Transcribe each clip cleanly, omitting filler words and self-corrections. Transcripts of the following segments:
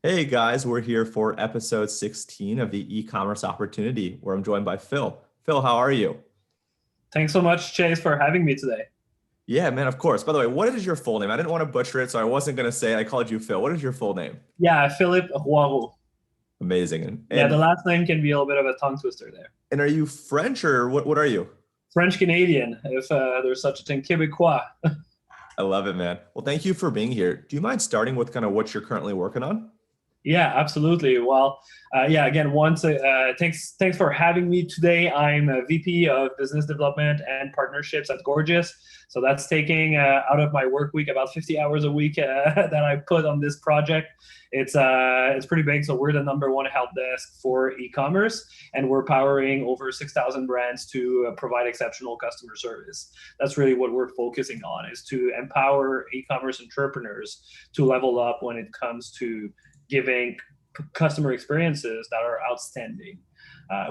Hey guys, we're here for episode 16 of the e-commerce opportunity, where I'm joined by Phil. Phil, how are you? Thanks so much, Chase, for having me today. Yeah, man, of course. By the way, what is your full name? I didn't want to butcher it, so I wasn't going to say it. I called you Phil. What is your full name? Yeah, Philippe Roireau. Amazing. And, Yeah, the and last name can be a little bit of a tongue twister there. and are you French or what are you? French Canadian, if there's such a thing, Québécois. I love it, man. Well, thank you for being here. Do you mind starting with kind of what you're currently working on? Yeah, absolutely. Well, yeah. Again, thanks for having me today. I'm a VP of Business Development and Partnerships at Gorgias. So that's taking out of my work week about 50 hours a week that I put on this project. It's pretty big. So we're the number one help desk for e-commerce, and we're powering over 6,000 brands to provide exceptional customer service. That's really what we're focusing on, is to empower e-commerce entrepreneurs to level up when it comes to giving customer experiences that are outstanding.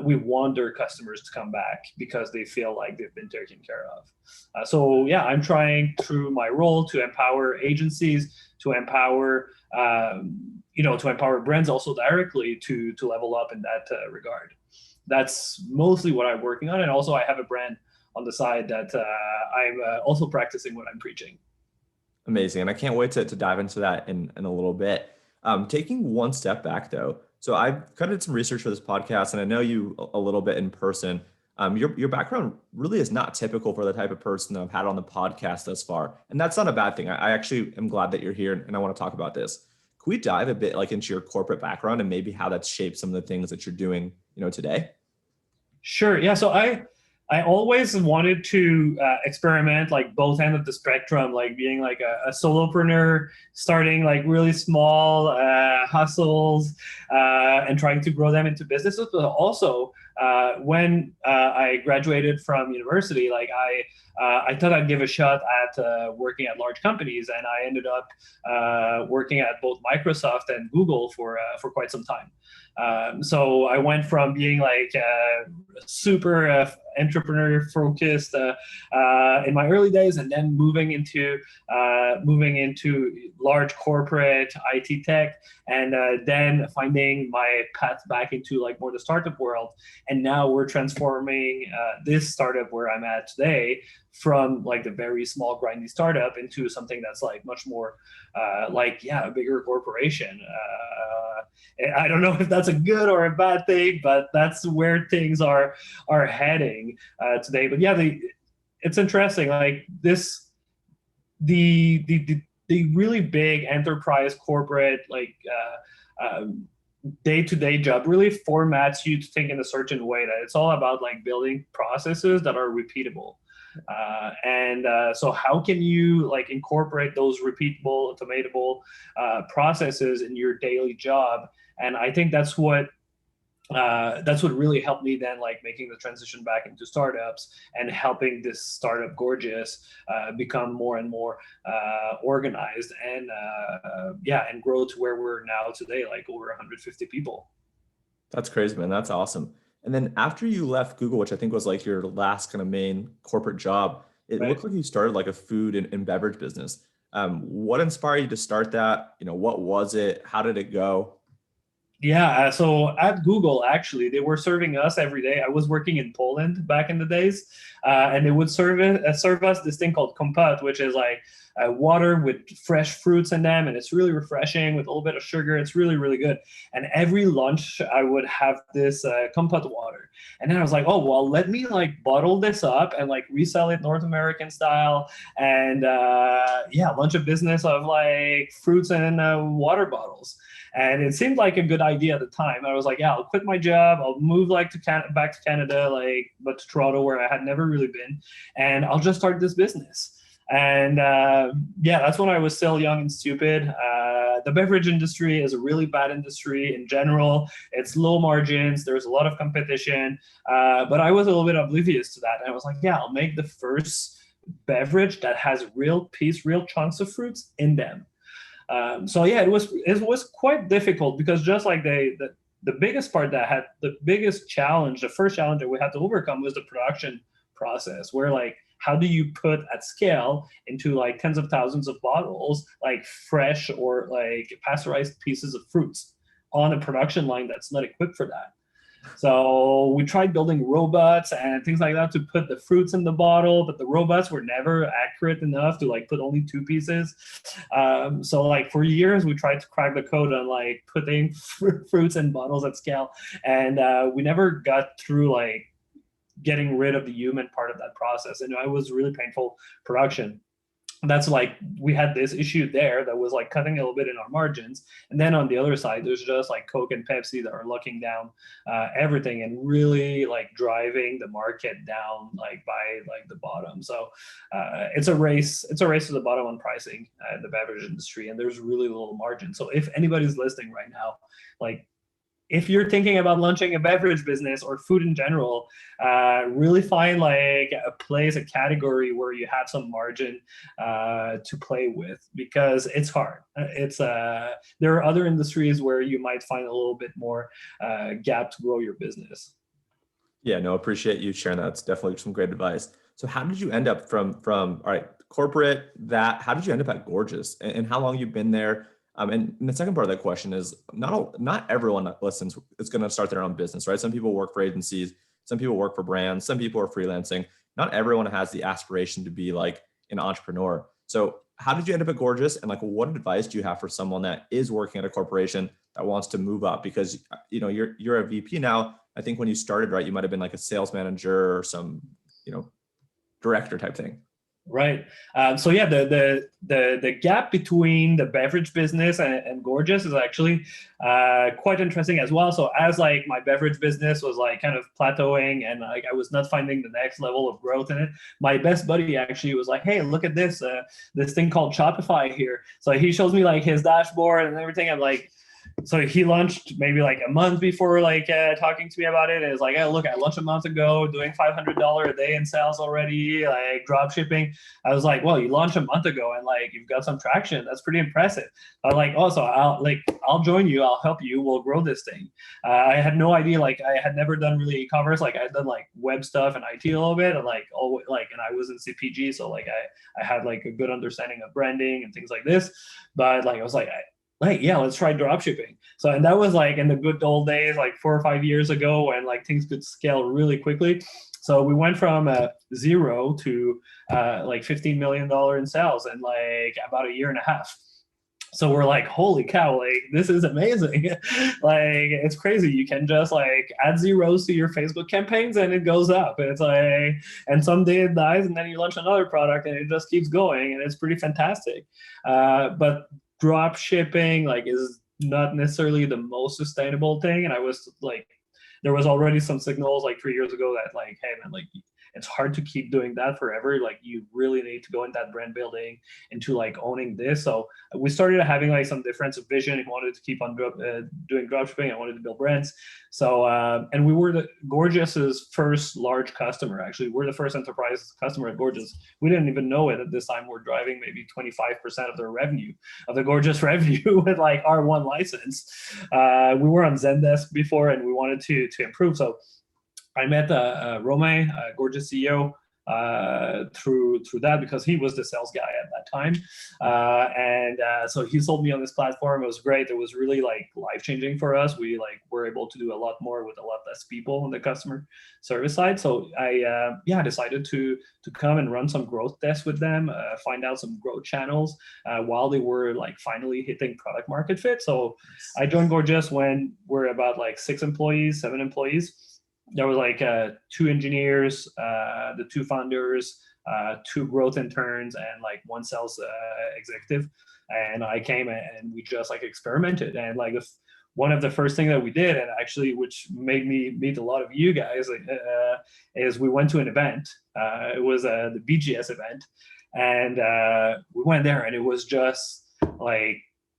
We want their customers to come back because they feel like they've been taken care of. So yeah, I'm trying through my role to empower agencies, to empower to empower brands also directly to level up in that regard. That's mostly what I'm working on, and also I have a brand on the side that I'm also practicing what I'm preaching. Amazing. And I can't wait to dive into that in a little bit. Taking one step back though, so I've kind of did some research for this podcast, and I know you a little bit in person. Your background really is not typical for the type of person I've had on the podcast thus far, and that's not a bad thing. I actually am glad that you're here, and I want to talk about this. Can we dive a bit like into your corporate background and maybe how that's shaped some of the things that you're doing, today? Sure. Yeah. So I always wanted to experiment like both ends of the spectrum, like being like a solopreneur, starting like really small hustles and trying to grow them into businesses. But also, when I graduated from university, I thought I'd give a shot at working at large companies, and I ended up working at both Microsoft and Google for quite some time. So I went from being like super entrepreneur focused in my early days, and then moving into large corporate IT tech, and then finding my path back into like more the startup world. And now we're transforming this startup where I'm at today from like the very small grindy startup into something that's like much more a bigger corporation. I don't know if that's a good or a bad thing, but that's where things are heading today. But yeah, it's interesting. Like this, the really big enterprise corporate day-to-day job really formats you to think in a certain way, that it's all about like building processes that are repeatable. So how can you like incorporate those repeatable, automatable processes in your daily job? And I think that's what really helped me then, like making the transition back into startups and helping this startup Gorgias become more and more organized and grow to where we're now today, like over 150 people. That's crazy, man. That's awesome. And then after you left Google, which I think was like your last kind of main corporate job, it Right. looked like you started like a food and beverage business. What inspired you to start that? What was it? How did it go? Yeah, so at Google, actually, they were serving us every day. I was working in Poland back in the days, and they would serve us this thing called kompot, which is like water with fresh fruits in them, and it's really refreshing with a little bit of sugar. It's really, really good. And every lunch, I would have this kompot water. And then I was like, oh, well, let me like bottle this up and like resell it North American style, and launch a business of like fruits and water bottles. And it seemed like a good idea at the time. I was like, yeah, I'll quit my job. I'll move like back to Canada, but to Toronto, where I had never really been, and I'll just start this business. And that's when I was still young and stupid. The beverage industry is a really bad industry in general. It's low margins. There's a lot of competition, but I was a little bit oblivious to that. And I was like, yeah, I'll make the first beverage that has real chunks of fruits in them. It was quite difficult, because just like the biggest part that had the biggest challenge, the first challenge that we had to overcome was the production process, where like how do you put at scale into like tens of thousands of bottles, like fresh or like pasteurized pieces of fruits on a production line that's not equipped for that. So we tried building robots and things like that to put the fruits in the bottle, but the robots were never accurate enough to like put only two pieces. So like for years we tried to crack the code on like putting fruits in bottles at scale, and we never got through like getting rid of the human part of that process, and it was really painful production. That's like we had this issue there that was like cutting a little bit in our margins, and then on the other side there's just like Coke and Pepsi that are locking down everything and really like driving the market down like by like the bottom. So it's a race to the bottom on pricing in the beverage industry, and there's really little margin. So if anybody's listening right now, like if you're thinking about launching a beverage business or food in general, really find like a place, a category where you have some margin to play with, because it's hard. There are other industries where you might find a little bit more gap to grow your business. Yeah, no, appreciate you sharing that. It's definitely some great advice. So how did you end up from all right, corporate, that how did you end up at Gorgias, and how long you've been there? And the second part of that question is not everyone that listens is going to start their own business, right? Some people work for agencies, some people work for brands, some people are freelancing. Not everyone has the aspiration to be like an entrepreneur. So how did you end up at Gorgias, and like what advice do you have for someone that is working at a corporation that wants to move up? Because you're a VP now. I think when you started, right, you might have been like a sales manager or some director type thing. Right. So yeah, the gap between the beverage business and Gorgias is actually quite interesting as well. So as like my beverage business was like kind of plateauing and like I was not finding the next level of growth in it, my best buddy actually was like, "Hey, look at this this thing called Shopify here." So he shows me like his dashboard and everything. I'm like, so he launched maybe like a month before like talking to me about it. And it's like, "Hey, look, I launched a month ago doing $500 a day in sales already, like drop shipping." I was like, "Well, you launched a month ago and like you've got some traction. That's pretty impressive." I'm like, "Oh, so I'll join you. I'll help you. We'll grow this thing." I had no idea. Like I had never done really e-commerce. Like I had done like web stuff and IT a little bit, and and I was in CPG, so like I had like a good understanding of branding and things like this. But like I was like, yeah, let's try drop shipping. So, and that was like in the good old days, like 4 or 5 years ago, when like things could scale really quickly. So we went from zero to like $15 million in sales in like about a year and a half. So we're like, holy cow, like this is amazing. Like it's crazy. You can just like add zeros to your Facebook campaigns and it goes up. It's like, and someday it dies and then you launch another product and it just keeps going, and it's pretty fantastic. But drop shipping like is not necessarily the most sustainable thing, and I was like, there was already some signals like 3 years ago that like, hey man, like it's hard to keep doing that forever. Like you really need to go in that brand building into like owning this. So we started having like some difference of vision. We wanted to keep on doing dropshipping. I wanted to build brands. So and we were the Gorgias's first large customer. Actually, we're the first enterprise customer at Gorgias. We didn't even know it at this time. We're driving maybe 25% of their revenue, of the Gorgias revenue, with like R1 license. We were on Zendesk before, and we wanted to improve. So I met Romain, Gorgias CEO, through that, because he was the sales guy at that time, and so he sold me on this platform. It was great. It was really like life-changing for us. We like were able to do a lot more with a lot less people on the customer service side. So I decided to come and run some growth tests with them, find out some growth channels while they were like finally hitting product market fit. So I joined Gorgias when we're about like 7 employees. There was like 2 engineers, the 2 founders, 2 growth interns, and like 1 sales executive. And I came and we just like experimented. And like one of the first things that we did, and actually which made me meet a lot of you guys, is we went to an event. It was the BGS event. And we went there, and it was just like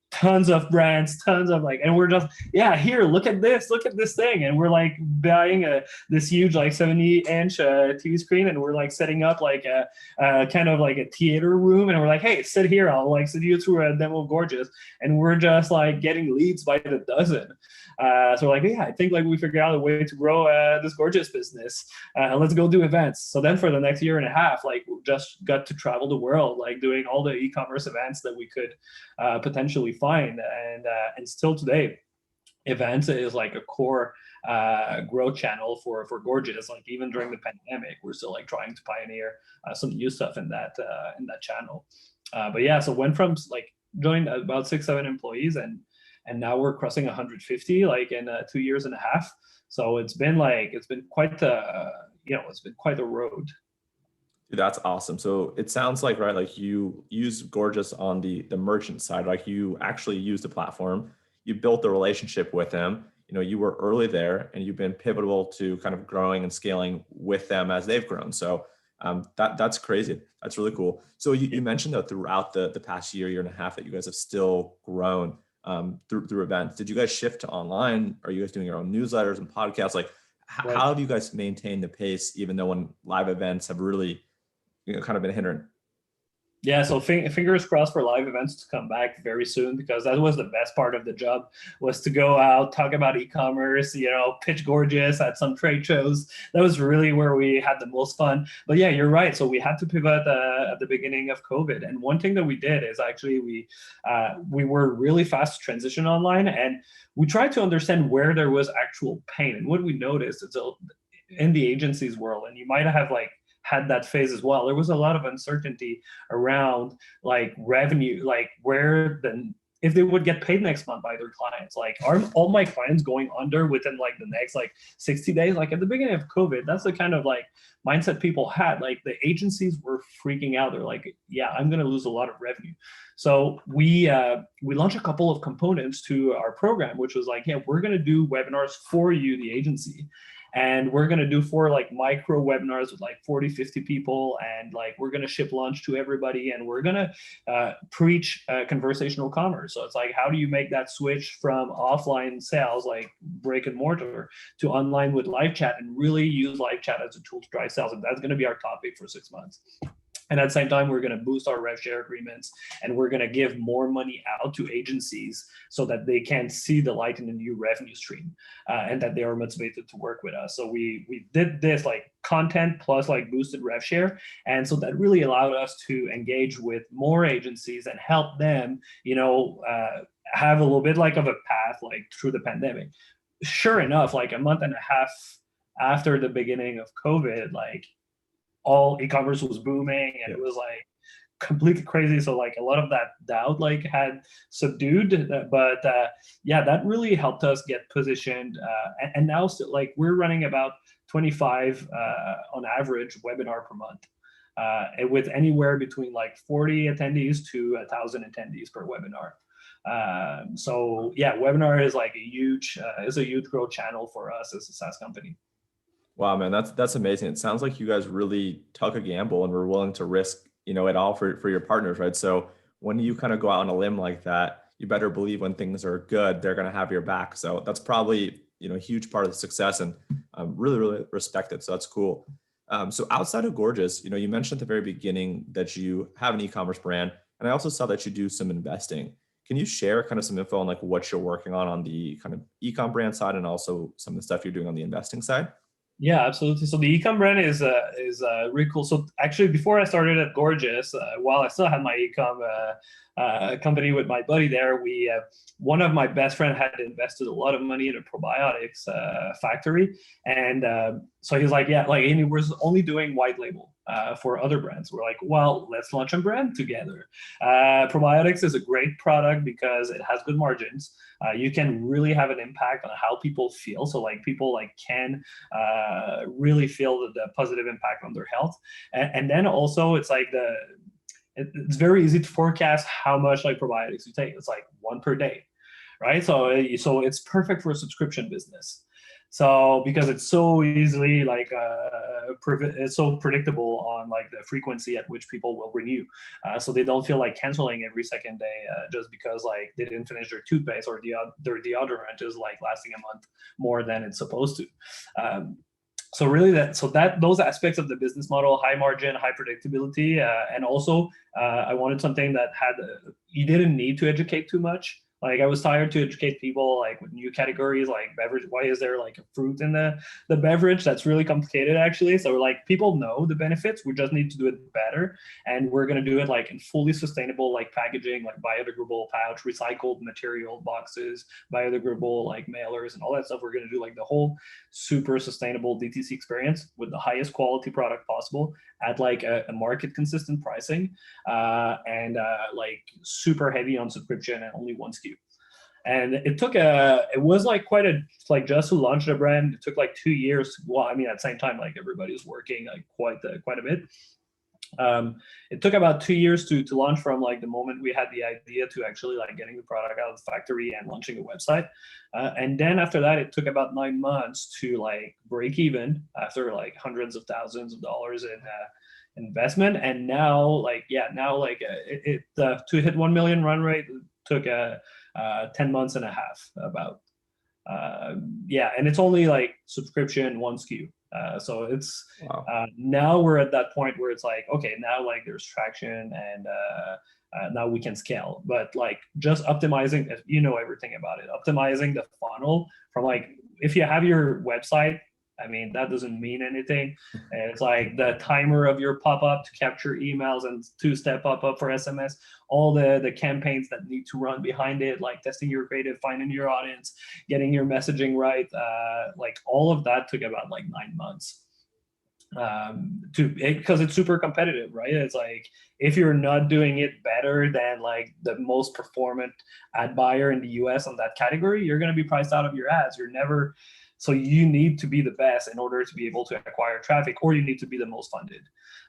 tons of brands, tons of like, and we're just, yeah, here, look at this thing. And we're like buying this huge like 70-inch TV screen, and we're like setting up like a kind of like a theater room. And we're like, hey, sit here. I'll like sit you through a demo of Gorgias. And we're just like getting leads by the dozen. So like, yeah, I think like we figured out a way to grow this Gorgias business. Let's go do events. So then for the next year and a half, like we just got to travel the world, like doing all the e-commerce events that we could potentially find. And still today, events is like a core growth channel for Gorgias. Like even during the pandemic, we're still like trying to pioneer some new stuff in that channel. But yeah, so went from like joined about 6-7 employees, and now we're crossing 150 like in 2 years and a half. So it's been quite it's been quite a road. Dude, that's awesome. So it sounds like, right, like you use Gorgias on the merchant side, like you actually use the platform, you built the relationship with them, you were early there and you've been pivotal to kind of growing and scaling with them as they've grown. So that's crazy. That's really cool. So you mentioned that throughout the past year and a half that you guys have still grown through events. Did you guys shift to online? Are you guys doing your own newsletters and podcasts? Like Right. how have you guys maintained the pace, even though when live events have really kind of been hindering? Yeah, so fingers crossed for live events to come back very soon, because that was the best part of the job, was to go out, talk about e-commerce, pitch Gorgias at some trade shows. That was really where we had the most fun. But yeah, you're right. So we had to pivot at the beginning of COVID, and one thing that we did is actually we were really fast to transition online, and we tried to understand where there was actual pain. And what we noticed is in the agencies world, and you might have like had that phase as well. There was a lot of uncertainty around like revenue, like if they would get paid next month by their clients. Like, are all my clients going under within like the next like 60 days? Like at the beginning of COVID, that's the kind of like mindset people had. Like the agencies were freaking out. They're like, yeah, I'm going to lose a lot of revenue. So we launched a couple of components to our program, which was like, yeah, we're going to do webinars for you, the agency. And we're going to do 4 like micro webinars with like 40-50 people, and like we're going to ship lunch to everybody, and we're going to preach conversational commerce. So it's like, how do you make that switch from offline sales, like brick and mortar, to online with live chat, and really use live chat as a tool to drive sales? And that's going to be our topic for 6 months. And at the same time, we're going to boost our rev share agreements, and we're going to give more money out to agencies so that they can see the light in a new revenue stream, and that they are motivated to work with us. So we did this like content plus like boosted rev share. And so that really allowed us to engage with more agencies and help them, have a little bit like of a path like through the pandemic. Sure enough, like a month and a half after the beginning of COVID, like all e-commerce was booming, and it was like completely crazy. So like a lot of that doubt like had subdued, but yeah, that really helped us get positioned. And now still, like we're running about 25 on average webinar per month, with anywhere between like 40 attendees to 1,000 attendees per webinar. So yeah, webinar is like a huge growth channel for us as a SaaS company. Wow, man, that's amazing. It sounds like you guys really took a gamble and were willing to risk, it all for your partners, right? So when you kind of go out on a limb like that, you better believe when things are good, they're going to have your back. So that's probably, a huge part of the success, and really, really respect it. So that's cool. So outside of Gorgias, you mentioned at the very beginning that you have an e-commerce brand, and I also saw that you do some investing. Can you share kind of some info on like what you're working on the kind of e-com brand side, and also some of the stuff you're doing on the investing side? Yeah, absolutely. So the ecom brand is really cool. So actually, before I started at Gorgias, while I still had my ecom company with my buddy there, one of my best friend had invested a lot of money in a probiotics factory, and so he's like, yeah, like, and he was only doing white label for other brands. We're like, well, let's launch a brand together. Probiotics is a great product because it has good margins. You can really have an impact on how people feel. So like people like can really feel the positive impact on their health. And then also it's like it's very easy to forecast how much like probiotics you take. It's like 1 per day, right? So it's perfect for a subscription business. So because it's so easily like it's so predictable on like the frequency at which people will renew, so they don't feel like canceling every second day just because like they didn't finish their toothpaste or their deodorant is like lasting a month more than it's supposed to. So really that those aspects of the business model, high margin, high predictability, and also I wanted something that had you didn't need to educate too much. Like I was tired to educate people like with new categories like beverage. Why is there like a fruit in the beverage? That's really complicated actually. So like people know the benefits. We just need to do it better, and we're gonna do it like in fully sustainable like packaging, like biodegradable pouch, recycled material boxes, biodegradable like mailers, and all that stuff. We're gonna do like the whole super sustainable DTC experience with the highest quality product possible at like a market consistent pricing, and like super heavy on subscription and only one SKU. And it was like quite a, like just to launch the brand, it took like 2 years. Well, I mean, at the same time, like everybody was working like quite a bit. It took about 2 years to launch from like the moment we had the idea to actually like getting the product out of the factory and launching a website. And then after that, it took about 9 months to like break even after like hundreds of thousands of dollars in investment. And now like, to hit 1 million run rate, it took 10 months and a half about. And it's only like subscription, one SKU. So it's Wow. now we're at that point where it's like, okay, now like there's traction and now we can scale. But like just optimizing, you know everything about it, optimizing the funnel from like, if you have your website, I mean, that doesn't mean anything. And it's like the timer of your pop-up to capture emails and two-step pop-up for SMS, all the campaigns that need to run behind it, like testing your creative, finding your audience, getting your messaging right. Like all of that took about like 9 months because it's super competitive, right? It's like if you're not doing it better than like the most performant ad buyer in the US on that category, you're going to be priced out of your ads. You're never. So you need to be the best in order to be able to acquire traffic, or you need to be the most funded.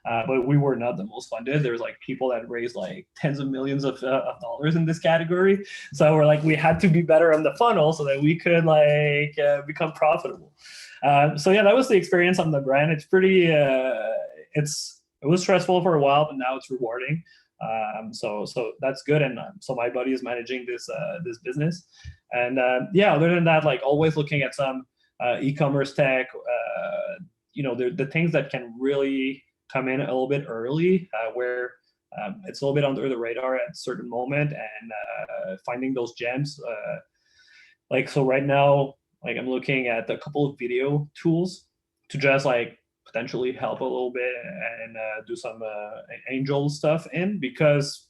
But we were not the most funded. There's like people that raised like tens of millions of dollars in this category. So we're like, we had to be better on the funnel so that we could like become profitable. So yeah, that was the experience on the brand. It's pretty, it was stressful for a while, but now it's rewarding. So that's good. And so my buddy is managing this business. And other than that, like always looking at some e-commerce tech, the things that can really come in a little bit early, where it's a little bit under the radar at a certain moment, and finding those gems. So right now, like I'm looking at a couple of video tools to just like potentially help a little bit and do some angel stuff in, because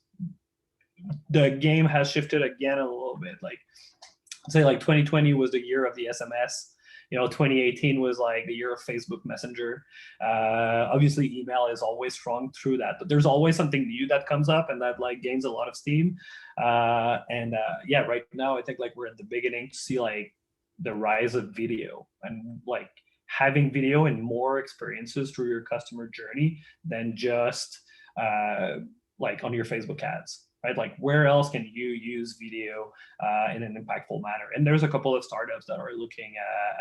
the game has shifted again a little bit. Like I'd say like 2020 was the year of the SMS. 2018 was like the year of Facebook Messenger. Obviously, email is always strong through that, but there's always something new that comes up and that like gains a lot of steam. Right now I think like we're at the beginning to see like the rise of video and like having video in more experiences through your customer journey than just like on your Facebook ads. Right? Like where else can you use video in an impactful manner? And there's a couple of startups that are looking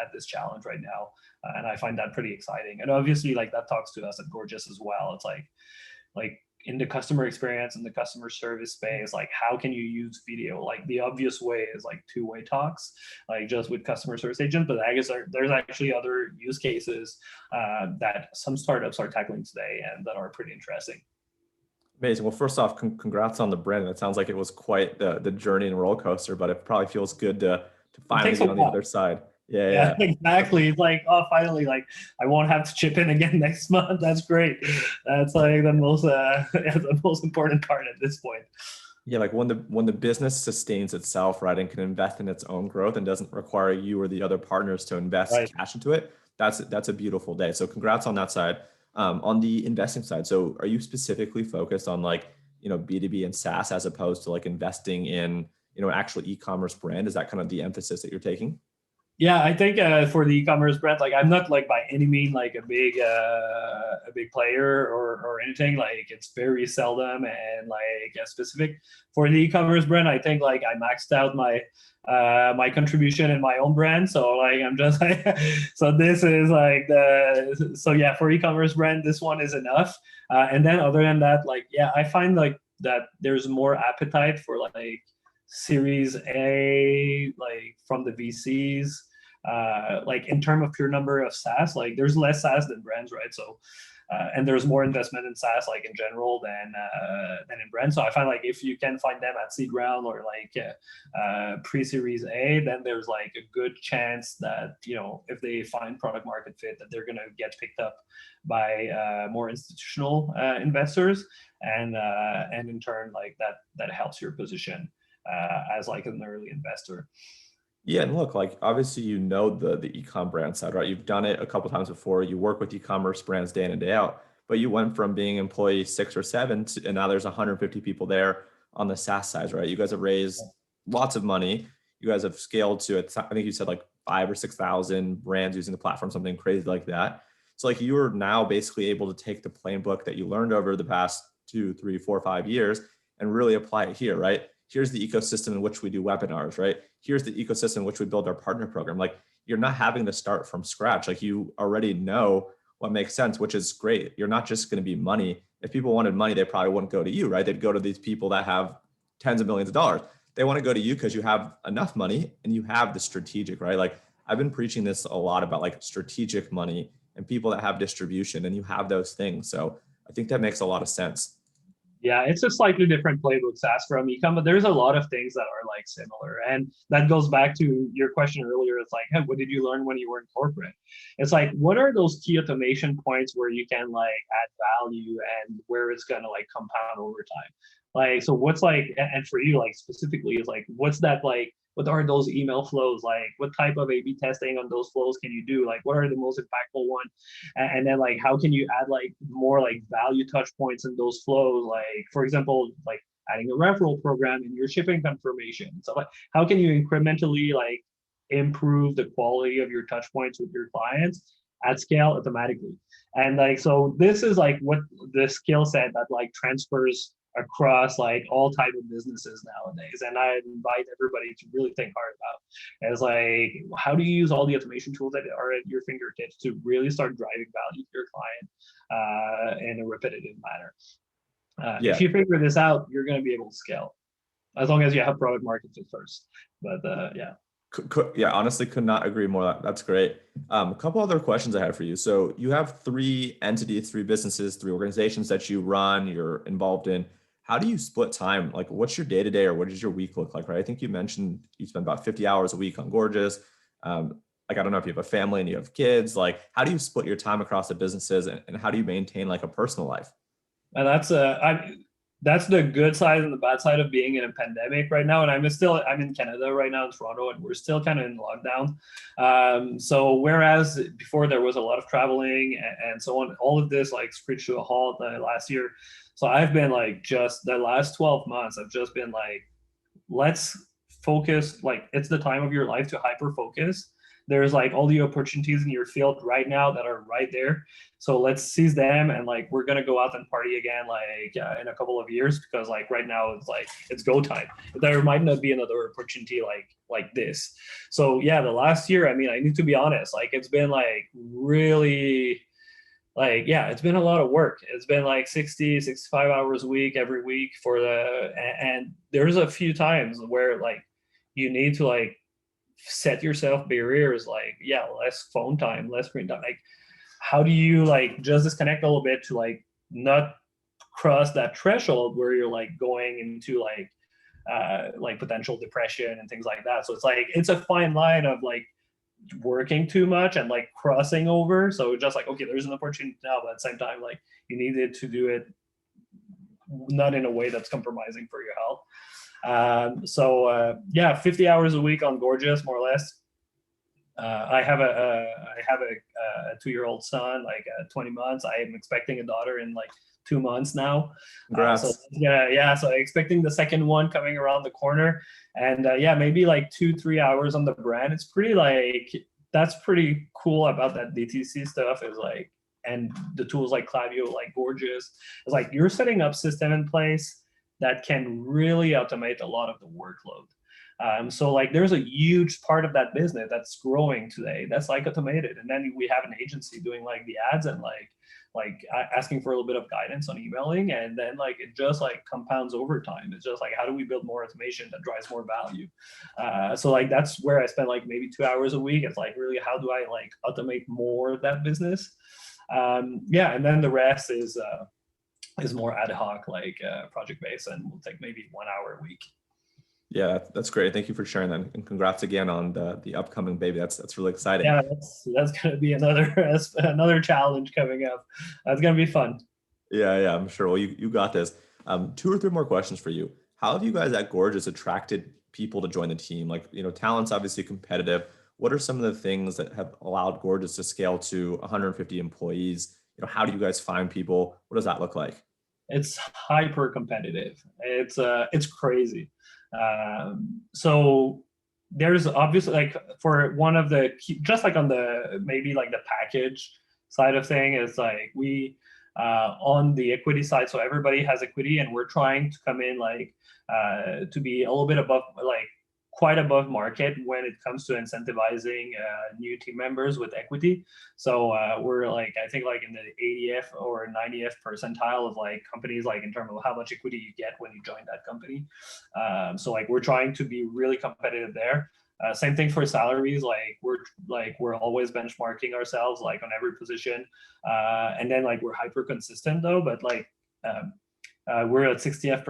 at this challenge right now. And I find that pretty exciting. And obviously like that talks to us at Gorgias as well. It's like in the customer experience and the customer service space, like how can you use video? Like the obvious way is like two-way talks, like just with customer service agents. But I guess there's actually other use cases that some startups are tackling today and that are pretty interesting. Amazing. Well, first off, congrats on the brand. It sounds like it was quite the journey and roller coaster, but it probably feels good to finally get on the other side. Yeah, exactly. It's like, oh, finally, like I won't have to chip in again next month. That's great. That's like the most important part at this point. Yeah, like when the business sustains itself, right, and can invest in its own growth and doesn't require you or the other partners to invest cash into it, that's a beautiful day. So congrats on that side. On the investing side, so are you specifically focused on like, B2B and SaaS as opposed to like investing in, actual e-commerce brand? Is that kind of the emphasis that you're taking? Yeah, I think for the e-commerce brand, like I'm not like by any mean like a big player or anything. Like it's very seldom and like specific for the e-commerce brand. I think like I maxed out my contribution in my own brand. So like I'm just like so this is like the so yeah for e-commerce brand this one is enough. And then other than that, like yeah, I find like that there's more appetite for like Series A, like from the VCs, like in terms of pure number of SaaS, like there's less SaaS than brands, right? So, and there's more investment in SaaS, like in general, than in brands. So I find like if you can find them at seed round or like pre-series A, then there's like a good chance that if they find product market fit, that they're gonna get picked up by more institutional investors, and in turn, like that helps your position as like an early investor. Yeah, and look, like obviously you know the ecom brand side, right? You've done it a couple times before. You work with e-commerce brands day in and day out, but you went from being employee 6 or 7 and now there's 150 people there on the SaaS side, right? You guys have raised lots of money. You guys have scaled to it. I think you said like 5 or 6 thousand brands using the platform, something crazy like that. So like you are now basically able to take the playbook that you learned over the past 2, 3, 4, 5 years and really apply it here, right? Here's the ecosystem in which we do webinars, right? Here's the ecosystem in which we build our partner program. Like you're not having to start from scratch. Like you already know what makes sense, which is great. You're not just going to be money. If people wanted money, they probably wouldn't go to you, right? They'd go to these people that have tens of millions of dollars. They want to go to you because you have enough money and you have the strategic, right? Like I've been preaching this a lot about like strategic money and people that have distribution, and you have those things. So I think that makes a lot of sense. Yeah, it's a slightly different playbook SaaS from ecom, but there's a lot of things that are like similar. And that goes back to your question earlier. It's like, hey, what did you learn when you were in corporate? It's like, what are those key automation points where you can like add value and where it's gonna like compound over time? Like, so what's like, and for you, like specifically, is like, what's that like? What are those email flows like? What type of A/B testing on those flows can you do? Like, what are the most impactful one? And then like how can you add like more like value touch points in those flows, like for example like adding a referral program in your shipping confirmation. So like how can you incrementally like improve the quality of your touch points with your clients at scale automatically? And like so this is like what the skill set that like transfers across like all type of businesses nowadays, and I invite everybody to really think hard about as like how do you use all the automation tools that are at your fingertips to really start driving value to your client in a repetitive manner. If Yeah. you figure this out, you're going to be able to scale as long as you have product market fit first. But yeah. Yeah, honestly, could not agree more. That's great. A couple other questions I had for you. So you have 3 entities, 3 businesses, 3 organizations that you run, you're involved in. How do you split time? Like, what's your day to day, or what does your week look like? Right? I think you mentioned you spend about 50 hours a week on Gorgias. Like, I don't know if you have a family and you have kids. Like, how do you split your time across the businesses, and how do you maintain like a personal life? And that's the good side and the bad side of being in a pandemic right now. And I'm in Canada right now in Toronto, and we're still kind of in lockdown. So whereas before there was a lot of traveling and so on, all of this like screeched to a halt last year. So I've been like just the last 12 months, I've just been like, let's focus. Like it's the time of your life to hyper focus. There's like all the opportunities in your field right now that are right there, so let's seize them, and like we're gonna go out and party again like in a couple of years, because like right now it's like it's go time. There might not be another opportunity like this. So yeah, the last year, I mean, I need to be honest, like it's been like really like yeah, it's been a lot of work. It's been like 60 65 hours a week every week for the and there's a few times where like you need to like set yourself barriers, like yeah, less phone time, less screen time. Like how do you like just disconnect a little bit to like not cross that threshold where you're like going into like potential depression and things like that. So it's like it's a fine line of like working too much and like crossing over. So just like okay, there's an opportunity now, but at the same time like you needed to do it not in a way that's compromising for your health. Yeah, 50 hours a week on Gorgias, more or less. I have a 2-year-old son, like 20 months. I am expecting a daughter in like 2 months now. So Congrats. yeah, so expecting the second one coming around the corner, and yeah, maybe like 2-3 hours on the brand. It's pretty like that's pretty cool about that DTC stuff is like, and the tools like Klaviyo, like Gorgias, is like you're setting up system in place that can really automate a lot of the workload. So like there's a huge part of that business that's growing today that's like automated, and then we have an agency doing like the ads and like asking for a little bit of guidance on emailing, and then like it just like compounds over time. It's just like how do we build more automation that drives more value. So like that's where I spend like maybe 2 hours a week. It's like really how do I like automate more of that business. Yeah, and then the rest is more ad hoc, like project based, and will take maybe 1 hour a week. Yeah, that's great. Thank you for sharing that, and congrats again on the upcoming baby. That's really exciting. Yeah, that's going to be another challenge coming up. That's going to be fun. Yeah, I'm sure. Well, you got this. 2 or 3 more questions for you. How have you guys at Gorgias attracted people to join the team? Like, talent's obviously competitive. What are some of the things that have allowed Gorgias to scale to 150 employees? How do you guys find people? What does that look like? It's hyper competitive. It's crazy. So there's obviously like for one of the key, just like on the maybe like the package side of thing is like we on the equity side, so everybody has equity, and we're trying to come in like to be a little bit above, like quite above market when it comes to incentivizing new team members with equity. So we're like, I think like in the 80th or 90th percentile of like companies, like in terms of how much equity you get when you join that company. So like we're trying to be really competitive there. Same thing for salaries. We're always benchmarking ourselves like on every position, and then like we're hyper consistent though. But like we're at 60th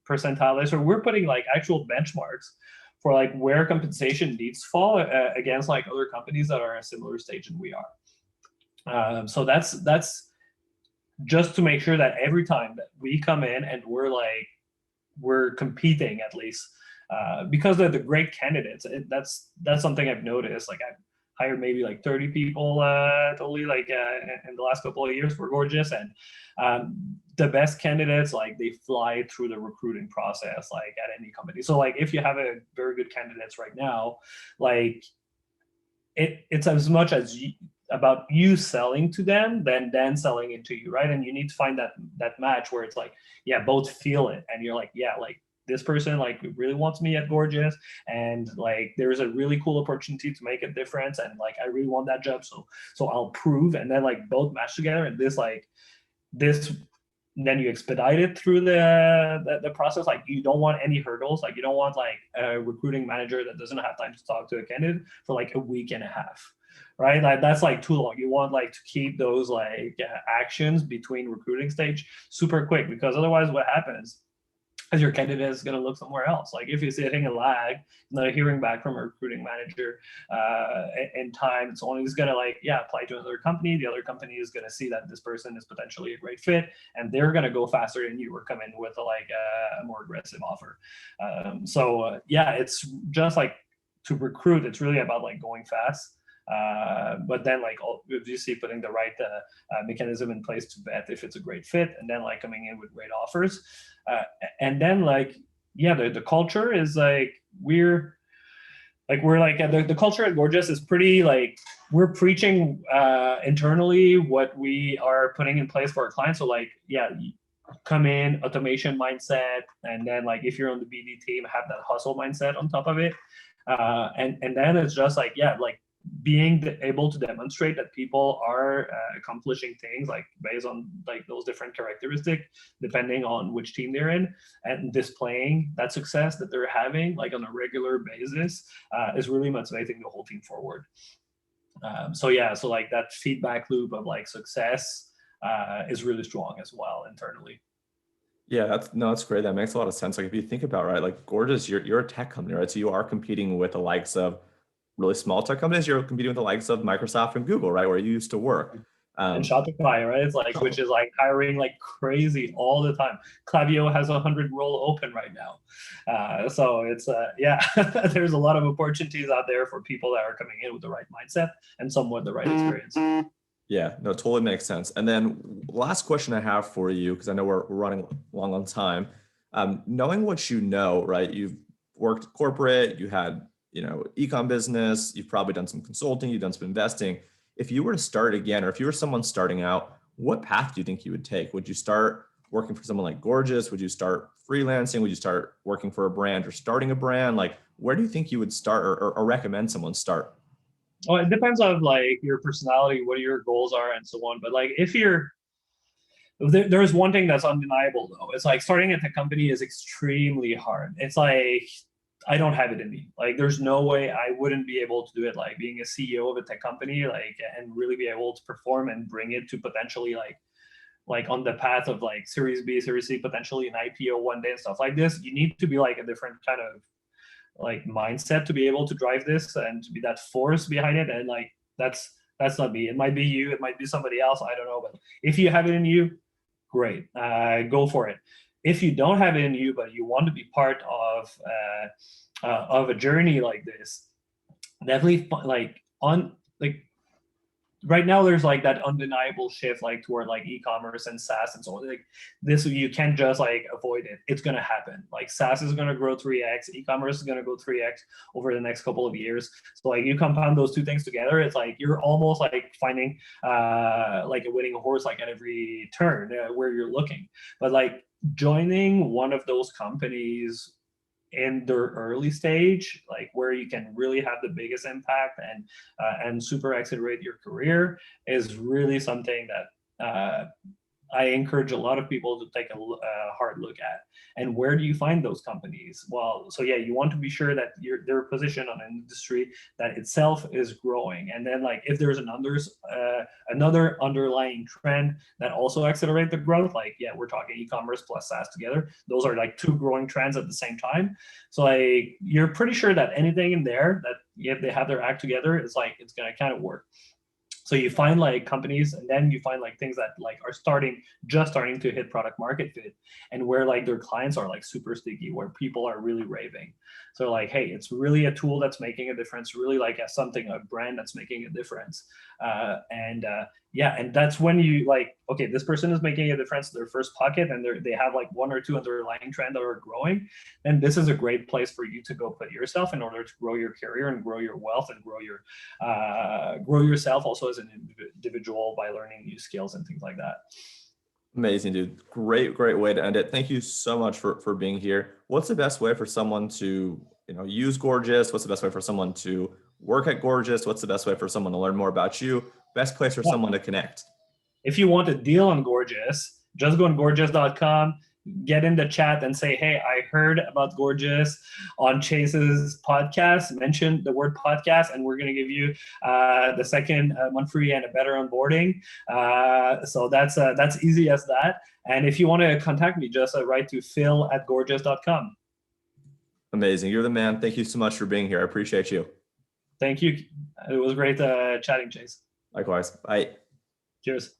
percentile, so we're putting like actual benchmarks for like where compensation needs to fall against like other companies that are at a similar stage than we are. So that's just to make sure that every time that we come in and we're competing at least because they're the great candidates. That's something I've noticed. Like I've hired maybe like 30 people totally like in the last couple of years for Gorgias, and the best candidates, like they fly through the recruiting process like at any company. So like if you have a very good candidates right now, like it's as much as about you selling to them than selling it to you, right? And you need to find that match where it's like, yeah, both feel it, and you're like, yeah, like this person like really wants me at Gorgias, and like there's a really cool opportunity to make a difference, and like I really want that job, so I'll prove, and then like both match together, and this then you expedite it through the process. Like you don't want any hurdles. Like you don't want like a recruiting manager that doesn't have time to talk to a candidate for like a week and a half, right? Like that's like too long. You want like to keep those like actions between recruiting stage super quick, because otherwise what happens is your candidate is going to look somewhere else. Like if you're hitting a lag, not hearing back from a recruiting manager in time, it's only going to like, yeah, apply to another company. The other company is going to see that this person is potentially a great fit, and they're going to go faster than you or come in with a more aggressive offer. Yeah, it's just like to recruit, it's really about like going fast. But then like obviously putting the right mechanism in place to vet if it's a great fit, and then like coming in with great offers. And then like, yeah, the culture is like, the culture at Gorgias is pretty like, we're preaching internally what we are putting in place for our clients. So like, yeah, come in, automation mindset, and then like if you're on the BD team, have that hustle mindset on top of it. And then it's just like, yeah, like being able to demonstrate that people are accomplishing things like based on like those different characteristics depending on which team they're in, and displaying that success that they're having like on a regular basis is really motivating the whole team forward. So like that feedback loop of like success is really strong as well internally. Yeah, that's great. That makes a lot of sense. Like if you think about, right, like Gorgias, you're a tech company, right? So you are competing with the likes of really small tech companies. You're competing with the likes of Microsoft and Google, right, where you used to work. And Shopify, right? It's like, which is like hiring like crazy all the time. Klaviyo has 100 role open right now. So it's, yeah, there's a lot of opportunities out there for people that are coming in with the right mindset and somewhat the right experience. Yeah, no, totally makes sense. And then last question I have for you, because I know we're running long on time. Knowing what you know, right? You've worked corporate, you had, ecom business, you've probably done some consulting, you've done some investing. If you were to start again, or if you were someone starting out, what path do you think you would take? Would you start working for someone like Gorgias? Would you start freelancing? Would you start working for a brand or starting a brand? Like, where do you think you would start, or recommend someone start? Well, it depends on like your personality, what your goals are, and so on. But like if you're there's one thing that's undeniable though. It's like starting at the company is extremely hard. It's like I don't have it in me. Like there's no way I wouldn't be able to do it. Like being a CEO of a tech company, like and really be able to perform and bring it to potentially like on the path of like Series B, Series C, potentially an IPO one day and stuff like this. You need to be like a different kind of like mindset to be able to drive this and to be that force behind it. And like that's not me. It might be you. It might be somebody else. I don't know. But if you have it in you, great, go for it. If you don't have it in you, but you want to be part of a journey like this, definitely like on like right now there's like that undeniable shift like toward like e-commerce and SaaS and so on. Like this, you can't just like avoid it. It's gonna happen. Like SaaS is gonna grow 3x, e-commerce is gonna go 3x over the next couple of years. So like you compound those two things together, it's like you're almost like finding like a winning horse like at every turn where you're looking. But like joining one of those companies in their early stage, like where you can really have the biggest impact and super accelerate your career, is really something that I encourage a lot of people to take a hard look at. And where do you find those companies? Well, so yeah, you want to be sure that they're positioned on an industry that itself is growing. And then like if there's another underlying trend that also accelerate the growth, like yeah, we're talking e-commerce plus SaaS together. Those are like two growing trends at the same time. So like you're pretty sure that anything in there that if they have their act together, it's like it's gonna kind of work. So you find like companies, and then you find like things that like are just starting to hit product market fit, and where like their clients are like super sticky, where people are really raving. So like, hey, it's really a tool that's making a difference, really like a brand that's making a difference. Yeah, and that's when you like, okay, this person is making a difference in their first pocket, and they have like one or two underlying trend that are growing, then this is a great place for you to go put yourself in order to grow your career and grow your wealth and grow yourself also as an individual by learning new skills and things like that. Amazing, dude. Great way to end it. Thank you so much for being here. What's the best way for someone to, use Gorgias? What's the best way for someone to work at Gorgias? What's the best way for someone to learn more about you? Best place for someone to connect? If you want a deal on Gorgias, just go on gorgias.com, get in the chat and say, hey, I heard about Gorgias on Chase's podcast, mention the word podcast, and we're going to give you the second month free and a better onboarding. So that's easy as that. And if you want to contact me, just write to phil@gorgias.com. Amazing. You're the man. Thank you so much for being here. I appreciate you. Thank you. It was great chatting, Chase. Likewise. Bye. Cheers.